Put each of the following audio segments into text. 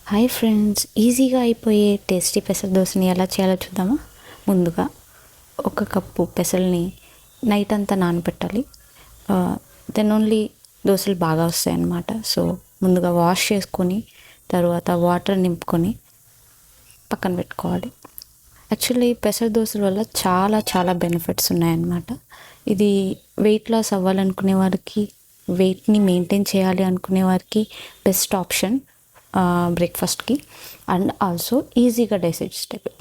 Hi friends, ఈజీగా అయిపోయే tasty పెసర దోశని ఎలా చేయాలో చూద్దామా. ముందుగా ఒక కప్పు పెసల్ని నైట్ అంతా నానబెట్టాలి. దెన్ ఓన్లీ దోశలు బాగా వస్తాయి అన్నమాట. సో ముందుగా వాష్ చేసుకొని తర్వాత వాటర్ నింపుకొని పక్కన పెట్టుకోవాలి. యాక్చువల్లీ పెసర దోశల వల్ల చాలా చాలా బెనిఫిట్స్ ఉన్నాయన్నమాట. ఇది వెయిట్ లాస్ అవ్వాలనుకునే వారికి, వెయిట్ని మెయింటైన్ చేయాలి అనుకునే వారికి బెస్ట్ ఆప్షన్ బ్రేక్ఫాస్ట్కి. అండ్ ఆల్సో ఈజీగా డైజెస్టబుల్.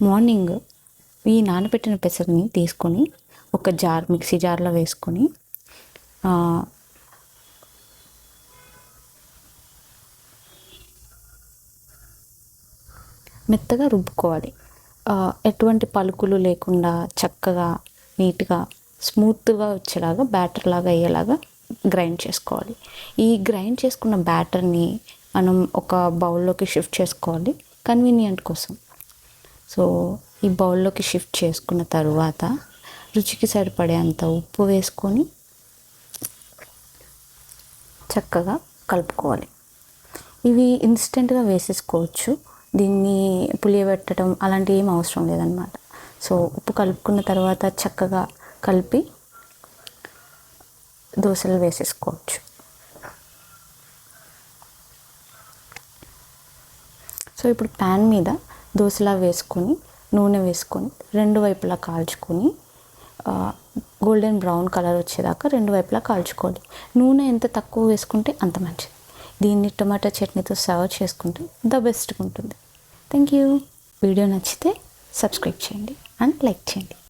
మార్నింగ్ ఈ నానబెట్టిన పెసరిని తీసుకొని ఒక మిక్సీ జార్లో వేసుకొని మెత్తగా రుబ్బుకోవాలి. ఎటువంటి పలుకులు లేకుండా చక్కగా నీట్గా స్మూత్గా వచ్చేలాగా, బ్యాటర్ లాగా అయ్యేలాగా గ్రైండ్ చేసుకోవాలి. ఈ గ్రైండ్ చేసుకున్న బ్యాటర్ని మనం ఒక బౌల్లోకి షిఫ్ట్ చేసుకోవాలి కన్వీనియంట్ కోసం. సో ఈ బౌల్లోకి షిఫ్ట్ చేసుకున్న తరువాత రుచికి సరిపడేంత ఉప్పు వేసుకొని చక్కగా కలుపుకోవాలి. ఇవి ఇన్స్టెంట్గా వేసేసుకోవచ్చు, దీన్ని పులియబెట్టడం అలాంటివి ఏం అవసరం లేదనమాట. సో ఉప్పు కలుపుకున్న తర్వాత చక్కగా కలిపి దోశలు వేసేసుకోవచ్చు. సో ఇప్పుడు ప్యాన్ మీద దోశలా వేసుకొని నూనె వేసుకొని రెండు వైపులా కాల్చుకొని గోల్డెన్ బ్రౌన్ కలర్ వచ్చేదాకా రెండు వైపులా కాల్చుకోవాలి. నూనె ఎంత తక్కువ వేసుకుంటే అంత మంచిది. దీన్ని టమాటా చట్నీతో సర్వ్ చేసుకుంటే ద బెస్ట్గా ఉంటుంది. Thank you. వీడియో నచ్చితే సబ్స్క్రైబ్ చేయండి అండ్ లైక్ చేయండి.